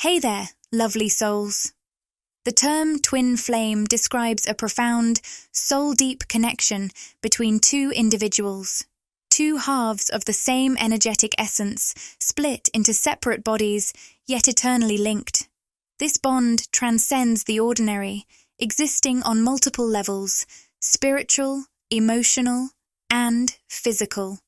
Hey there, lovely souls. The term twin flame describes a profound, soul-deep connection between two individuals, two halves of the same energetic essence, split into separate bodies, yet eternally linked. This bond transcends the ordinary, existing on multiple levels: spiritual, emotional, and physical.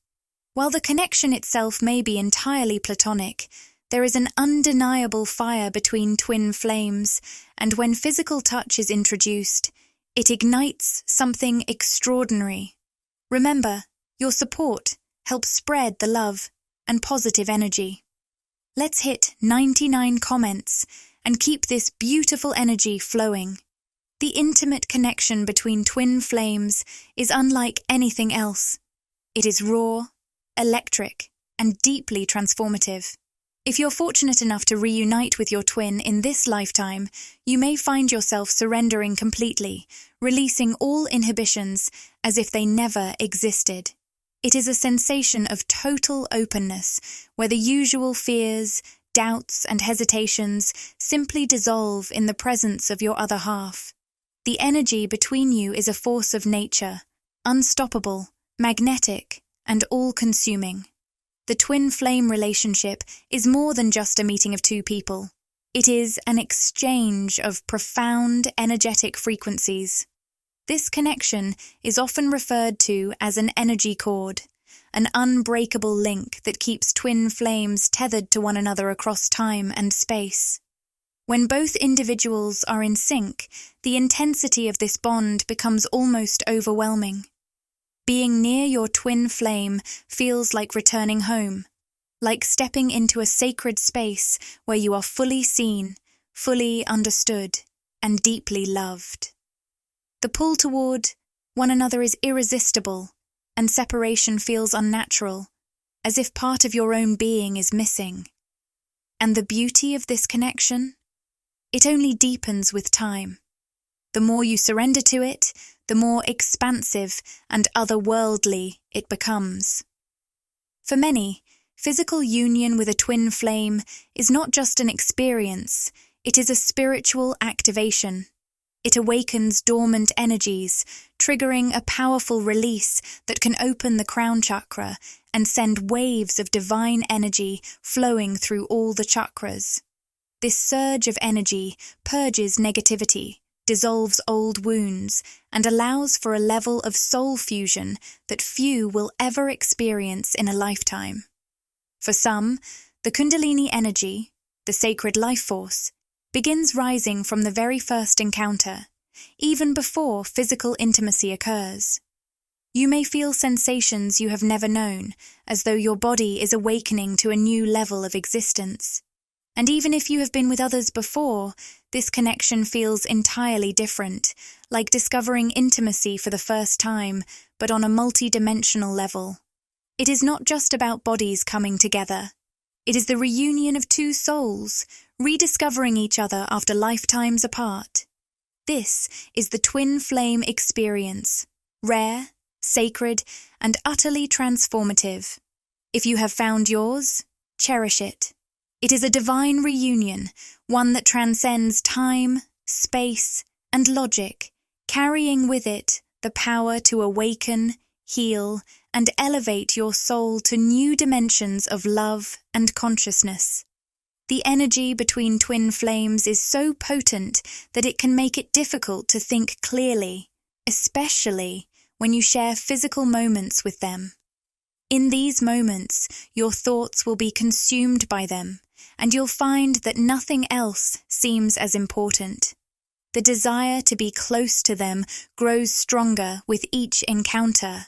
While the connection itself may be entirely platonic, there is an undeniable fire between twin flames, and when physical touch is introduced, it ignites something extraordinary. Remember, your support helps spread the love and positive energy. Let's hit 99 comments and keep this beautiful energy flowing. The intimate connection between twin flames is unlike anything else. It is raw, electric, and deeply transformative. If you're fortunate enough to reunite with your twin in this lifetime, you may find yourself surrendering completely, releasing all inhibitions as if they never existed. It is a sensation of total openness, where the usual fears, doubts, and hesitations simply dissolve in the presence of your other half. The energy between you is a force of nature, unstoppable, magnetic, and all-consuming. The twin flame relationship is more than just a meeting of two people. It is an exchange of profound energetic frequencies. This connection is often referred to as an energy cord, an unbreakable link that keeps twin flames tethered to one another across time and space. When both individuals are in sync, the intensity of this bond becomes almost overwhelming. Being near your twin flame feels like returning home, like stepping into a sacred space where you are fully seen, fully understood, and deeply loved. The pull toward one another is irresistible, and separation feels unnatural, as if part of your own being is missing. And the beauty of this connection? It only deepens with time. The more you surrender to it, the more expansive and otherworldly it becomes. For many, physical union with a twin flame is not just an experience, it is a spiritual activation. It awakens dormant energies, triggering a powerful release that can open the crown chakra and send waves of divine energy flowing through all the chakras. This surge of energy purges negativity, dissolves old wounds, and allows for a level of soul fusion that few will ever experience in a lifetime. For some, the Kundalini energy, the sacred life force, begins rising from the very first encounter, even before physical intimacy occurs. You may feel sensations you have never known, as though your body is awakening to a new level of existence. And even if you have been with others before, this connection feels entirely different, like discovering intimacy for the first time, but on a multi-dimensional level. It is not just about bodies coming together. It is the reunion of two souls, rediscovering each other after lifetimes apart. This is the twin flame experience, rare, sacred, and utterly transformative. If you have found yours, cherish it. It is a divine reunion, one that transcends time, space, and logic, carrying with it the power to awaken, heal, and elevate your soul to new dimensions of love and consciousness. The energy between twin flames is so potent that it can make it difficult to think clearly, especially when you share physical moments with them. In these moments, your thoughts will be consumed by them, and you'll find that nothing else seems as important. The desire to be close to them grows stronger with each encounter,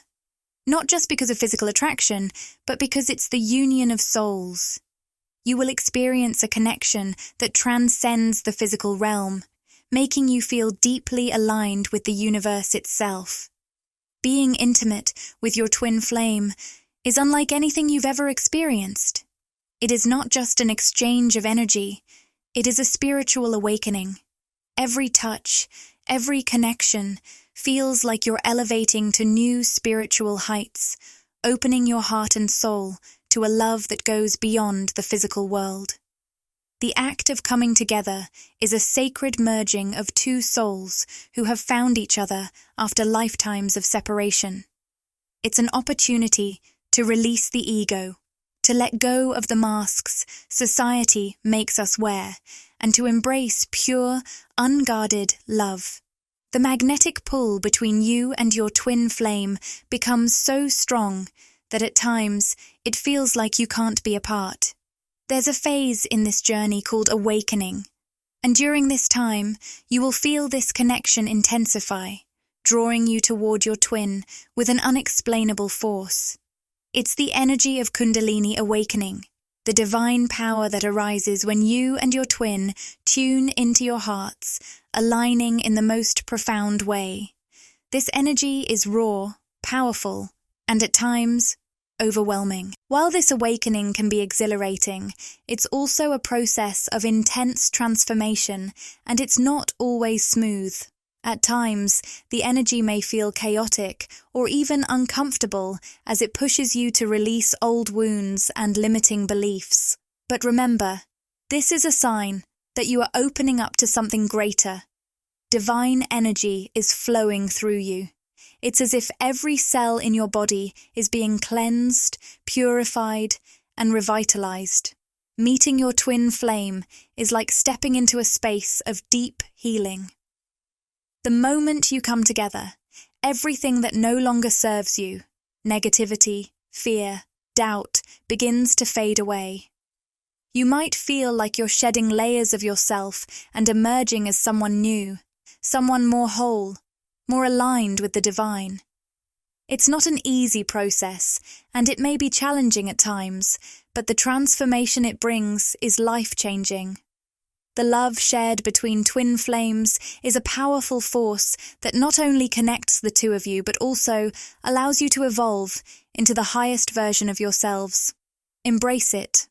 not just because of physical attraction, but because it's the union of souls. You will experience a connection that transcends the physical realm, making you feel deeply aligned with the universe itself. Being intimate with your twin flame is unlike anything you've ever experienced. It is not just an exchange of energy, it is a spiritual awakening. Every touch, every connection feels like you're elevating to new spiritual heights, opening your heart and soul to a love that goes beyond the physical world. The act of coming together is a sacred merging of two souls who have found each other after lifetimes of separation. It's an opportunity to release the ego, to let go of the masks society makes us wear, and to embrace pure, unguarded love. The magnetic pull between you and your twin flame becomes so strong that at times it feels like you can't be apart. There's a phase in this journey called awakening, and during this time, you will feel this connection intensify, drawing you toward your twin with an unexplainable force. It's the energy of Kundalini awakening, the divine power that arises when you and your twin tune into your hearts, aligning in the most profound way. This energy is raw, powerful, and at times, overwhelming. While this awakening can be exhilarating, it's also a process of intense transformation, and it's not always smooth. At times, the energy may feel chaotic or even uncomfortable as it pushes you to release old wounds and limiting beliefs. But remember, this is a sign that you are opening up to something greater. Divine energy is flowing through you. It's as if every cell in your body is being cleansed, purified, and revitalized. Meeting your twin flame is like stepping into a space of deep healing. The moment you come together, everything that no longer serves you, negativity, fear, doubt, begins to fade away. You might feel like you're shedding layers of yourself and emerging as someone new, someone more whole, more aligned with the divine. It's not an easy process, and it may be challenging at times, but the transformation it brings is life-changing. The love shared between twin flames is a powerful force that not only connects the two of you, but also allows you to evolve into the highest version of yourselves. Embrace it,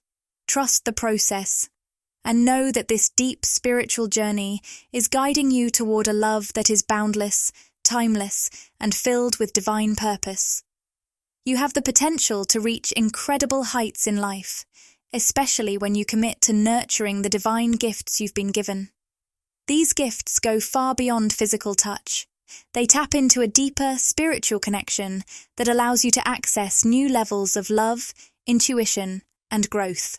trust the process, and know that this deep spiritual journey is guiding you toward a love that is boundless, timeless, and filled with divine purpose. You have the potential to reach incredible heights in life, especially when you commit to nurturing the divine gifts you've been given. These gifts go far beyond physical touch. They tap into a deeper spiritual connection that allows you to access new levels of love, intuition, and growth.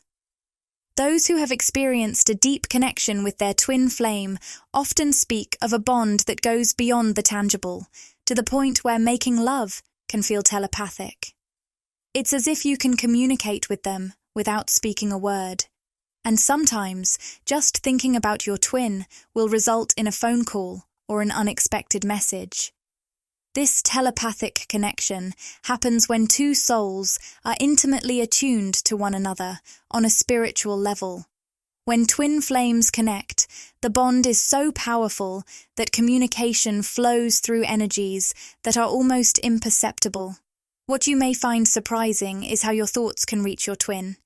Those who have experienced a deep connection with their twin flame often speak of a bond that goes beyond the tangible, to the point where making love can feel telepathic. It's as if you can communicate with them without speaking a word. And sometimes, just thinking about your twin will result in a phone call or an unexpected message. This telepathic connection happens when two souls are intimately attuned to one another on a spiritual level. When twin flames connect, the bond is so powerful that communication flows through energies that are almost imperceptible. What you may find surprising is how your thoughts can reach your twin,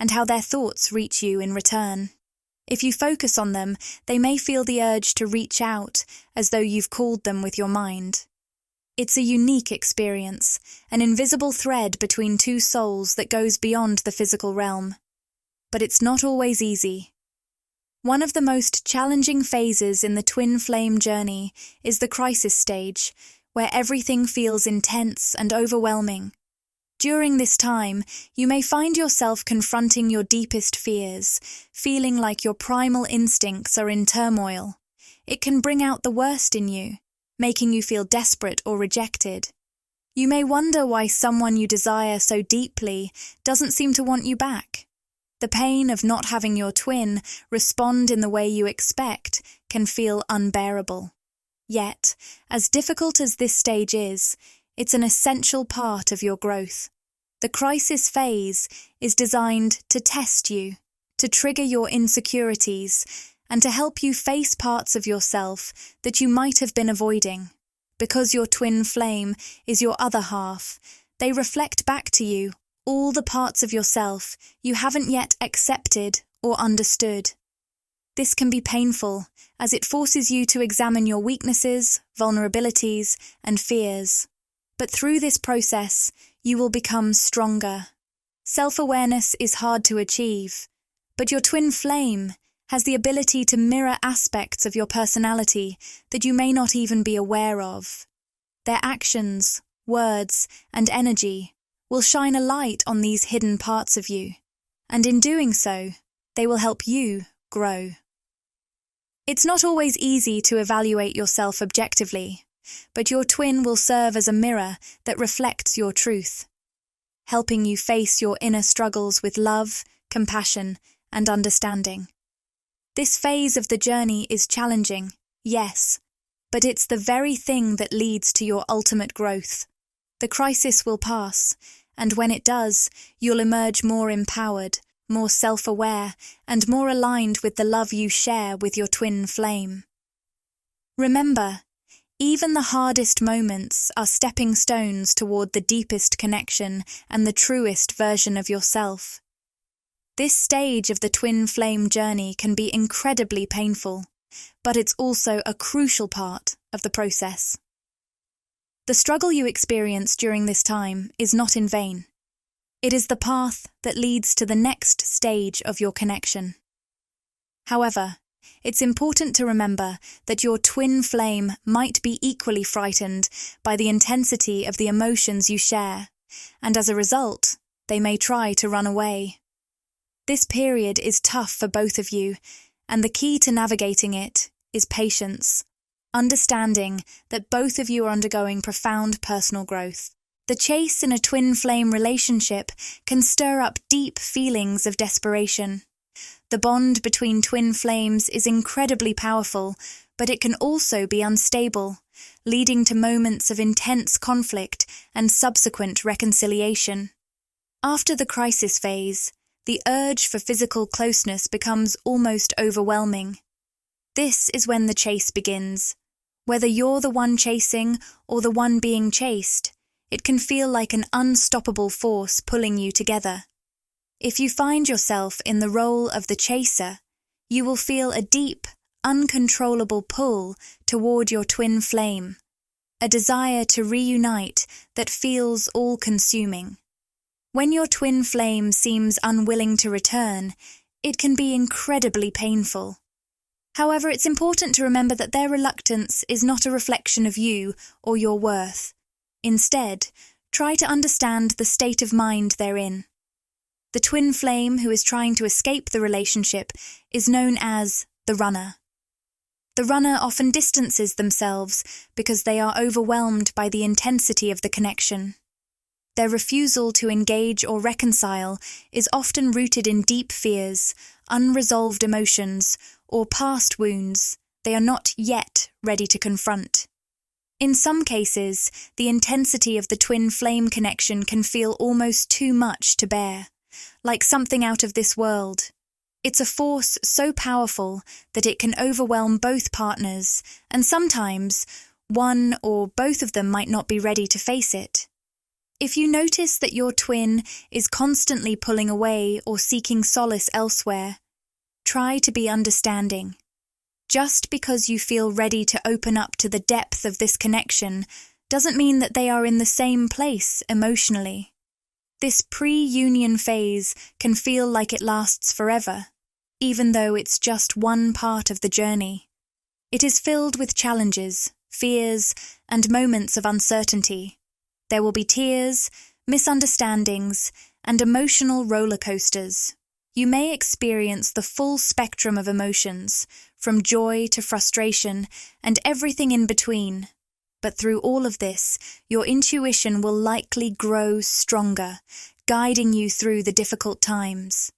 and how their thoughts reach you in return. If you focus on them, they may feel the urge to reach out, as though you've called them with your mind. It's a unique experience, an invisible thread between two souls that goes beyond the physical realm. But it's not always easy. One of the most challenging phases in the twin flame journey is the crisis stage, where everything feels intense and overwhelming. During this time, you may find yourself confronting your deepest fears, feeling like your primal instincts are in turmoil. It can bring out the worst in you, making you feel desperate or rejected. You may wonder why someone you desire so deeply doesn't seem to want you back. The pain of not having your twin respond in the way you expect can feel unbearable. Yet, as difficult as this stage is, it's an essential part of your growth. The crisis phase is designed to test you, to trigger your insecurities, and to help you face parts of yourself that you might have been avoiding. Because your twin flame is your other half, they reflect back to you all the parts of yourself you haven't yet accepted or understood. This can be painful, as it forces you to examine your weaknesses, vulnerabilities, and fears. But through this process, you will become stronger. Self-awareness is hard to achieve, But your twin flame has the ability to mirror aspects of your personality that you may not even be aware of. Their actions, words, and energy will shine a light on these hidden parts of you, and in doing so, they will help you grow. It's not always easy to evaluate yourself objectively, but your twin will serve as a mirror that reflects your truth, helping you face your inner struggles with love, compassion, and understanding. This phase of the journey is challenging, yes, but it's the very thing that leads to your ultimate growth. The crisis will pass, and when it does, you'll emerge more empowered, more self-aware, and more aligned with the love you share with your twin flame. Remember, even the hardest moments are stepping stones toward the deepest connection and the truest version of yourself. This stage of the twin flame journey can be incredibly painful, but it's also a crucial part of the process. The struggle you experience during this time is not in vain. It is the path that leads to the next stage of your connection. However, it's important to remember that your twin flame might be equally frightened by the intensity of the emotions you share, and as a result, they may try to run away. This period is tough for both of you, and the key to navigating it is patience, understanding that both of you are undergoing profound personal growth. The chase in a twin flame relationship can stir up deep feelings of desperation. The bond between twin flames is incredibly powerful, but it can also be unstable, leading to moments of intense conflict and subsequent reconciliation. After the crisis phase, the urge for physical closeness becomes almost overwhelming. This is when the chase begins. Whether you're the one chasing or the one being chased, it can feel like an unstoppable force pulling you together. If you find yourself in the role of the chaser, you will feel a deep, uncontrollable pull toward your twin flame, a desire to reunite that feels all-consuming. When your twin flame seems unwilling to return, it can be incredibly painful. However, it's important to remember that their reluctance is not a reflection of you or your worth. Instead, try to understand the state of mind they're in. The twin flame who is trying to escape the relationship is known as the runner. The runner often distances themselves because they are overwhelmed by the intensity of the connection. Their refusal to engage or reconcile is often rooted in deep fears, unresolved emotions, or past wounds they are not yet ready to confront. In some cases, the intensity of the twin flame connection can feel almost too much to bear, like something out of this world. It's a force so powerful that it can overwhelm both partners, and sometimes one or both of them might not be ready to face it. If you notice that your twin is constantly pulling away or seeking solace elsewhere, try to be understanding. Just because you feel ready to open up to the depth of this connection doesn't mean that they are in the same place emotionally. This pre-union phase can feel like it lasts forever, even though it's just one part of the journey. It is filled with challenges, fears, and moments of uncertainty. There will be tears, misunderstandings, and emotional roller coasters. You may experience the full spectrum of emotions, from joy to frustration, and everything in between. But through all of this, your intuition will likely grow stronger, guiding you through the difficult times.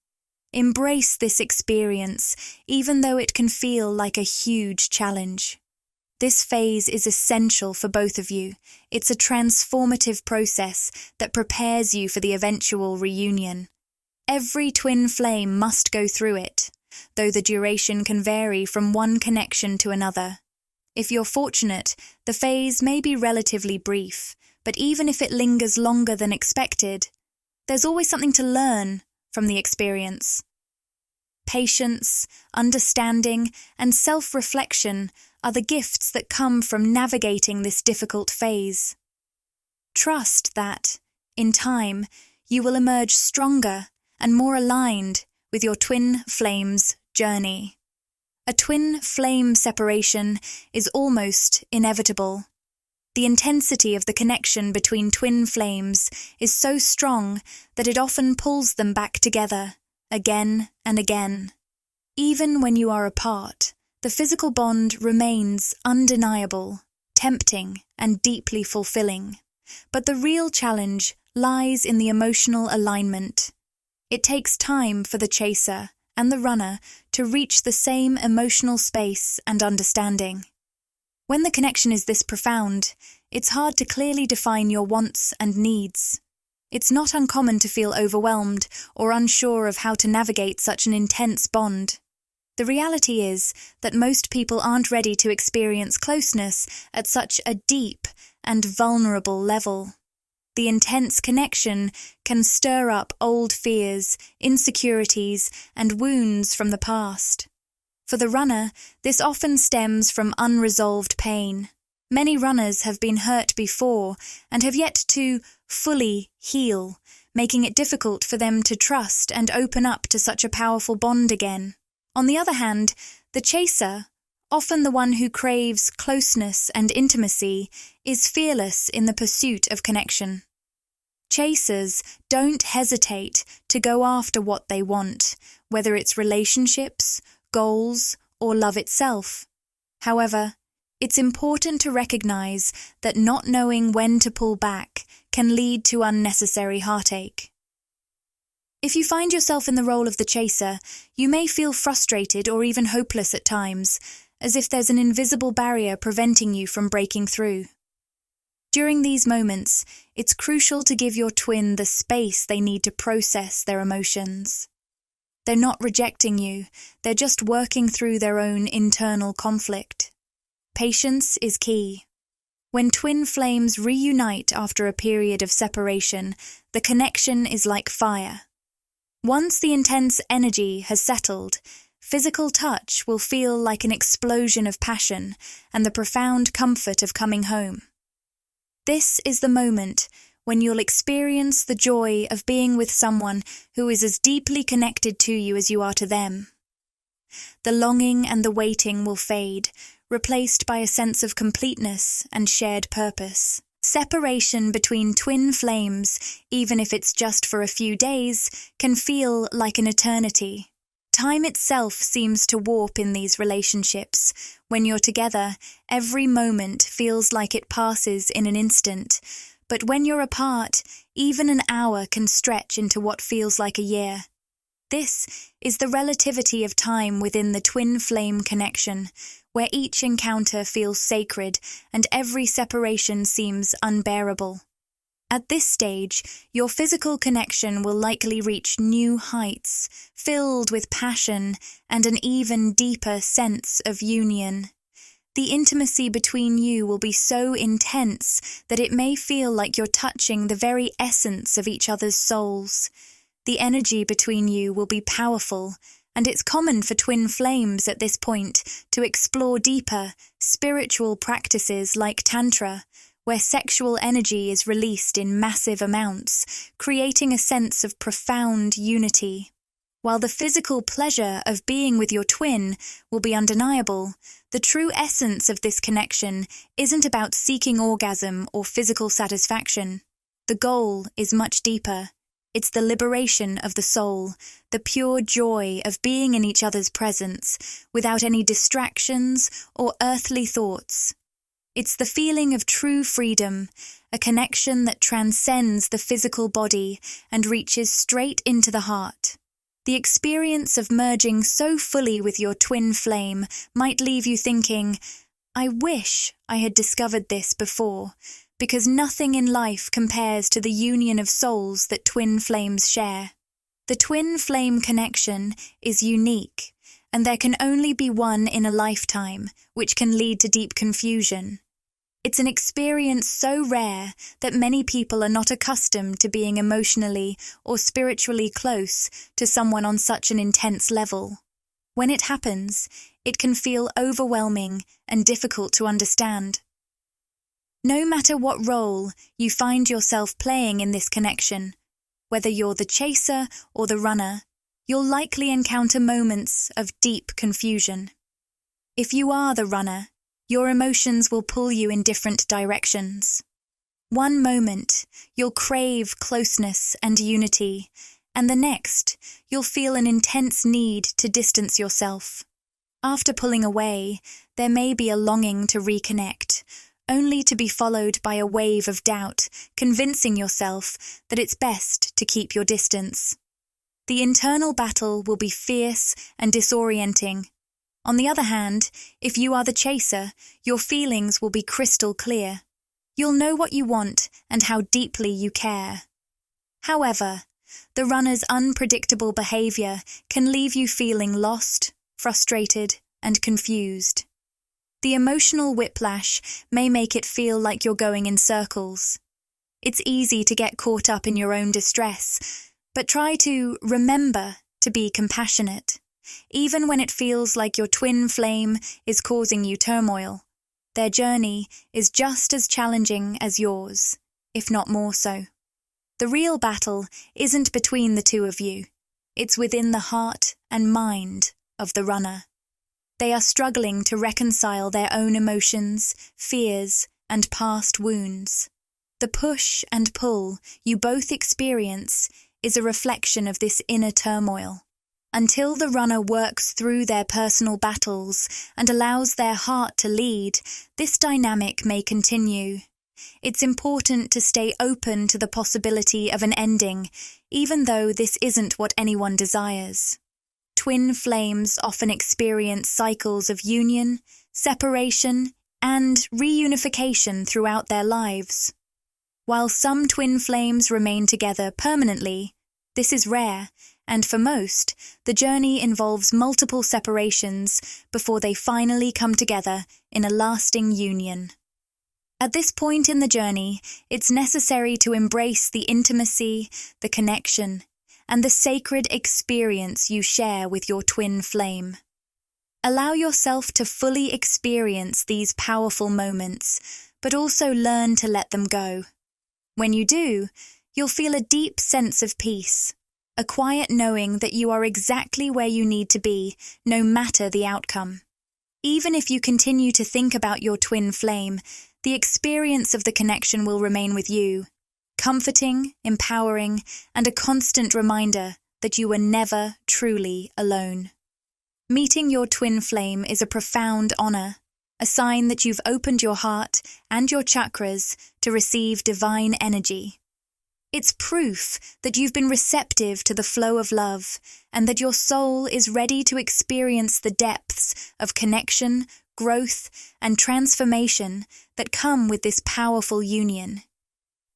Embrace this experience, even though it can feel like a huge challenge. This phase is essential for both of you. It's a transformative process that prepares you for the eventual reunion. Every twin flame must go through it, though the duration can vary from one connection to another. If you're fortunate, the phase may be relatively brief, but even if it lingers longer than expected, there's always something to learn from the experience. Patience, understanding, and self-reflection are the gifts that come from navigating this difficult phase. Trust that, in time, you will emerge stronger and more aligned with your twin flame's journey. A twin flame separation is almost inevitable. The intensity of the connection between twin flames is so strong that it often pulls them back together, again and again. Even when you are apart, the physical bond remains undeniable, tempting, and deeply fulfilling. But the real challenge lies in the emotional alignment. It takes time for the chaser and the runner to reach the same emotional space and understanding. When the connection is this profound, it's hard to clearly define your wants and needs. It's not uncommon to feel overwhelmed or unsure of how to navigate such an intense bond. The reality is that most people aren't ready to experience closeness at such a deep and vulnerable level. The intense connection can stir up old fears, insecurities, and wounds from the past. For the runner, this often stems from unresolved pain. Many runners have been hurt before and have yet to fully heal, making it difficult for them to trust and open up to such a powerful bond again. On the other hand, the chaser, often the one who craves closeness and intimacy, is fearless in the pursuit of connection. Chasers don't hesitate to go after what they want, whether it's relationships, goals, or love itself. However, it's important to recognize that not knowing when to pull back can lead to unnecessary heartache. If you find yourself in the role of the chaser, you may feel frustrated or even hopeless at times, as if there's an invisible barrier preventing you from breaking through. During these moments, it's crucial to give your twin the space they need to process their emotions. They're not rejecting you, they're just working through their own internal conflict. Patience is key. When twin flames reunite after a period of separation, the connection is like fire. Once the intense energy has settled, physical touch will feel like an explosion of passion and the profound comfort of coming home. This is the moment when you'll experience the joy of being with someone who is as deeply connected to you as you are to them. The longing and the waiting will fade, replaced by a sense of completeness and shared purpose. Separation between twin flames, even if it's just for a few days, can feel like an eternity. Time itself seems to warp in these relationships. When you're together, every moment feels like it passes in an instant. But when you're apart, even an hour can stretch into what feels like a year. This is the relativity of time within the twin flame connection, where each encounter feels sacred and every separation seems unbearable. At this stage, your physical connection will likely reach new heights, filled with passion and an even deeper sense of union. The intimacy between you will be so intense that it may feel like you're touching the very essence of each other's souls. The energy between you will be powerful, and it's common for twin flames at this point to explore deeper, spiritual practices like Tantra, where sexual energy is released in massive amounts, creating a sense of profound unity. While the physical pleasure of being with your twin will be undeniable, the true essence of this connection isn't about seeking orgasm or physical satisfaction. The goal is much deeper. It's the liberation of the soul, the pure joy of being in each other's presence, without any distractions or earthly thoughts. It's the feeling of true freedom, a connection that transcends the physical body and reaches straight into the heart. The experience of merging so fully with your twin flame might leave you thinking, "I wish I had discovered this before," because nothing in life compares to the union of souls that twin flames share. The twin flame connection is unique, and there can only be one in a lifetime, which can lead to deep confusion. It's an experience so rare that many people are not accustomed to being emotionally or spiritually close to someone on such an intense level. When it happens, it can feel overwhelming and difficult to understand. No matter what role you find yourself playing in this connection, whether you're the chaser or the runner, you'll likely encounter moments of deep confusion. If you are the runner, your emotions will pull you in different directions. One moment, you'll crave closeness and unity, and the next, you'll feel an intense need to distance yourself. After pulling away, there may be a longing to reconnect, only to be followed by a wave of doubt, convincing yourself that it's best to keep your distance. The internal battle will be fierce and disorienting. On the other hand, if you are the chaser, your feelings will be crystal clear. You'll know what you want and how deeply you care. However, the runner's unpredictable behavior can leave you feeling lost, frustrated, and confused. The emotional whiplash may make it feel like you're going in circles. It's easy to get caught up in your own distress, but try to remember to be compassionate. Even when it feels like your twin flame is causing you turmoil, their journey is just as challenging as yours, if not more so. The real battle isn't between the two of you. It's within the heart and mind of the runner. They are struggling to reconcile their own emotions, fears, and past wounds. The push and pull you both experience is a reflection of this inner turmoil. Until the runner works through their personal battles and allows their heart to lead, this dynamic may continue. It's important to stay open to the possibility of an ending, even though this isn't what anyone desires. Twin flames often experience cycles of union, separation, and reunification throughout their lives. While some twin flames remain together permanently, this is rare, and for most, the journey involves multiple separations before they finally come together in a lasting union. At this point in the journey, it's necessary to embrace the intimacy, the connection, and the sacred experience you share with your twin flame. Allow yourself to fully experience these powerful moments, but also learn to let them go. When you do, you'll feel a deep sense of peace, a quiet knowing that you are exactly where you need to be, no matter the outcome. Even if you continue to think about your twin flame, the experience of the connection will remain with you, comforting, empowering, and a constant reminder that you were never truly alone. Meeting your twin flame is a profound honor, a sign that you've opened your heart and your chakras to receive divine energy. It's proof that you've been receptive to the flow of love and that your soul is ready to experience the depths of connection, growth, and transformation that come with this powerful union.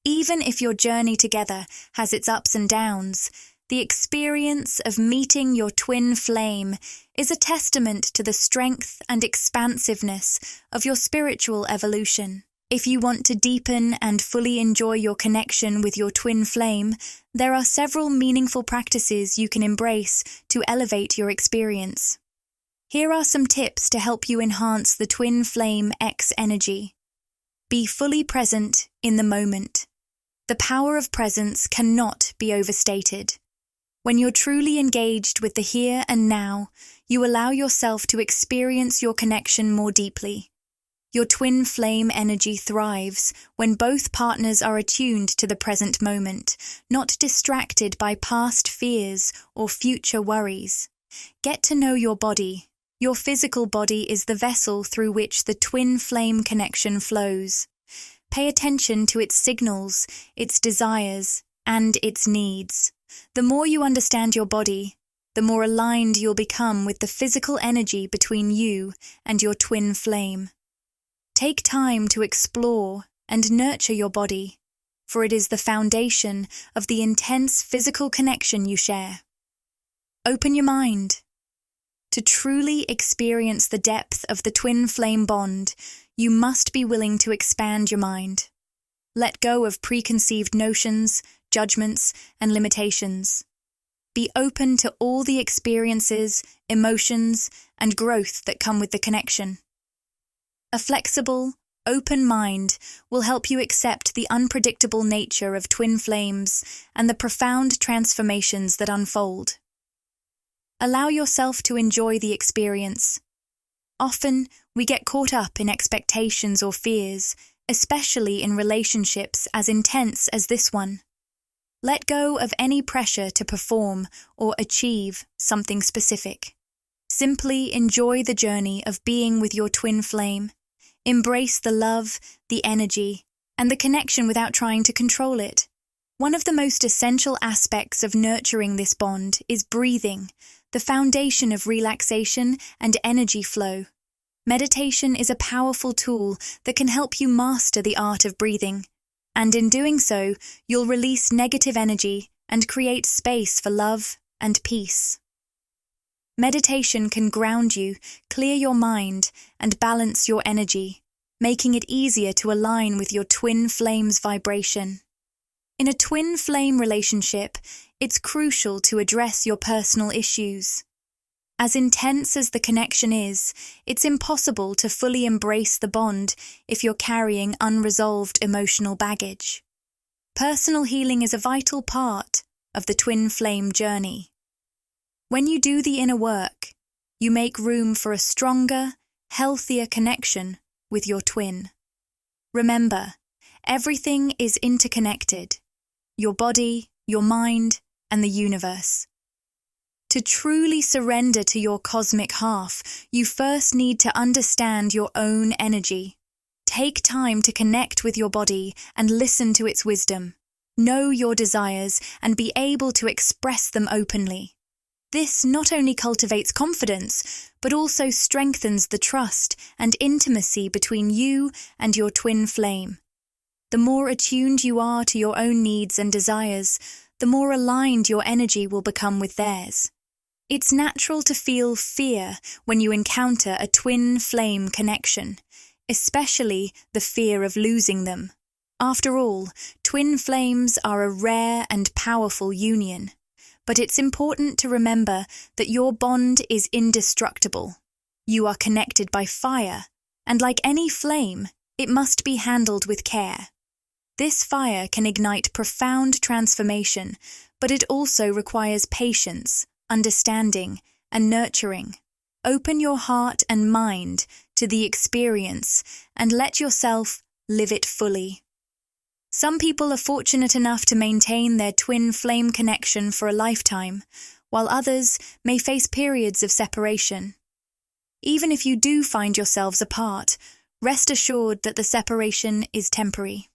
Even if your journey together has its ups and downs, the experience of meeting your twin flame is a testament to the strength and expansiveness of your spiritual evolution. If you want to deepen and fully enjoy your connection with your twin flame, there are several meaningful practices you can embrace to elevate your experience. Here are some tips to help you enhance the twin flame X energy. Be fully present in the moment. The power of presence cannot be overstated. When you're truly engaged with the here and now, you allow yourself to experience your connection more deeply. Your twin flame energy thrives when both partners are attuned to the present moment, not distracted by past fears or future worries. Get to know your body. Your physical body is the vessel through which the twin flame connection flows. Pay attention to its signals, its desires, and its needs. The more you understand your body, the more aligned you'll become with the physical energy between you and your twin flame. Take time to explore and nurture your body, for it is the foundation of the intense physical connection you share. Open your mind. To truly experience the depth of the twin flame bond, you must be willing to expand your mind. Let go of preconceived notions, judgments, and limitations. Be open to all the experiences, emotions, and growth that come with the connection. A flexible, open mind will help you accept the unpredictable nature of twin flames and the profound transformations that unfold. Allow yourself to enjoy the experience. Often, we get caught up in expectations or fears, especially in relationships as intense as this one. Let go of any pressure to perform or achieve something specific. Simply enjoy the journey of being with your twin flame. Embrace the love, the energy, and the connection without trying to control it. One of the most essential aspects of nurturing this bond is breathing, the foundation of relaxation and energy flow. Meditation is a powerful tool that can help you master the art of breathing, and in doing so, you'll release negative energy and create space for love and peace. Meditation can ground you, clear your mind, and balance your energy, making it easier to align with your twin flame's vibration. In a twin flame relationship, it's crucial to address your personal issues. As intense as the connection is, it's impossible to fully embrace the bond if you're carrying unresolved emotional baggage. Personal healing is a vital part of the twin flame journey. When you do the inner work, you make room for a stronger, healthier connection with your twin. Remember, everything is interconnected: your body, your mind, and the universe. To truly surrender to your cosmic half, you first need to understand your own energy. Take time to connect with your body and listen to its wisdom. Know your desires and be able to express them openly. This not only cultivates confidence, but also strengthens the trust and intimacy between you and your twin flame. The more attuned you are to your own needs and desires, the more aligned your energy will become with theirs. It's natural to feel fear when you encounter a twin flame connection, especially the fear of losing them. After all, twin flames are a rare and powerful union, but it's important to remember that your bond is indestructible. You are connected by fire, and like any flame, it must be handled with care. This fire can ignite profound transformation, but it also requires patience, understanding, and nurturing. Open your heart and mind to the experience and let yourself live it fully. Some people are fortunate enough to maintain their twin flame connection for a lifetime, while others may face periods of separation. Even if you do find yourselves apart, rest assured that the separation is temporary.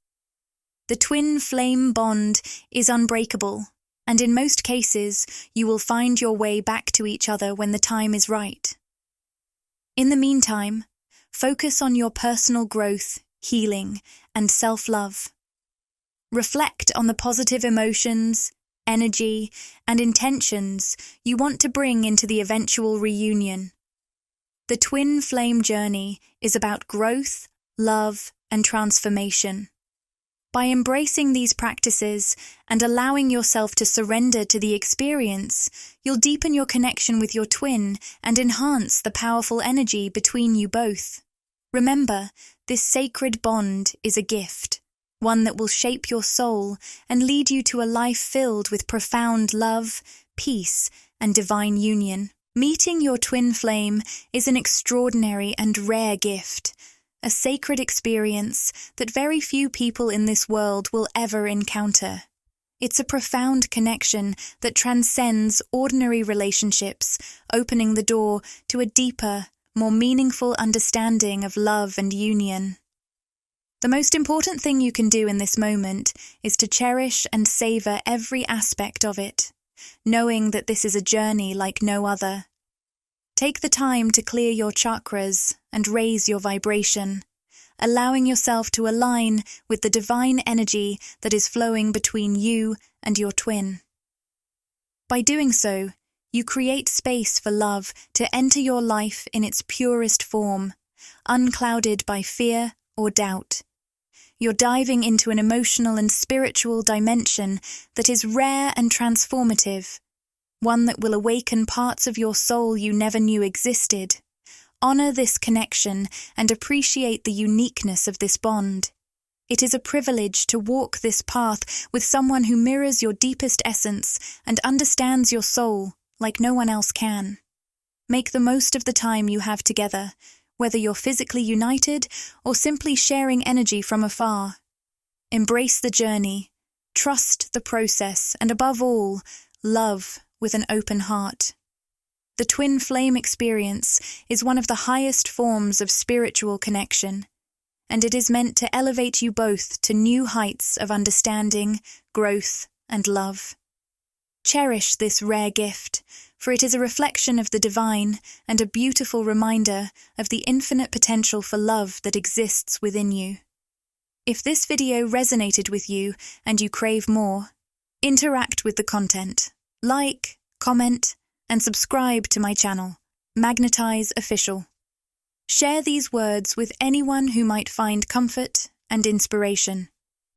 The twin flame bond is unbreakable, and in most cases, you will find your way back to each other when the time is right. In the meantime, focus on your personal growth, healing, and self-love. Reflect on the positive emotions, energy, and intentions you want to bring into the eventual reunion. The twin flame journey is about growth, love, and transformation. By embracing these practices and allowing yourself to surrender to the experience, you'll deepen your connection with your twin and enhance the powerful energy between you both. Remember, this sacred bond is a gift, one that will shape your soul and lead you to a life filled with profound love, peace, and divine union. Meeting your twin flame is an extraordinary and rare gift, a sacred experience that very few people in this world will ever encounter. It's a profound connection that transcends ordinary relationships, opening the door to a deeper, more meaningful understanding of love and union. The most important thing you can do in this moment is to cherish and savor every aspect of it, knowing that this is a journey like no other. Take the time to clear your chakras and raise your vibration, allowing yourself to align with the divine energy that is flowing between you and your twin. By doing so, you create space for love to enter your life in its purest form, unclouded by fear or doubt. You're diving into an emotional and spiritual dimension that is rare and transformative, one that will awaken parts of your soul you never knew existed. Honor this connection and appreciate the uniqueness of this bond. It is a privilege to walk this path with someone who mirrors your deepest essence and understands your soul like no one else can. Make the most of the time you have together, whether you're physically united or simply sharing energy from afar. Embrace the journey, trust the process, and above all, love with an open heart. The twin flame experience is one of the highest forms of spiritual connection, and it is meant to elevate you both to new heights of understanding, growth, and love. Cherish this rare gift, for it is a reflection of the divine and a beautiful reminder of the infinite potential for love that exists within you. If this video resonated with you and you crave more, interact with the content. Like, comment, and subscribe to my channel, Magnetize Official. Share these words with anyone who might find comfort and inspiration.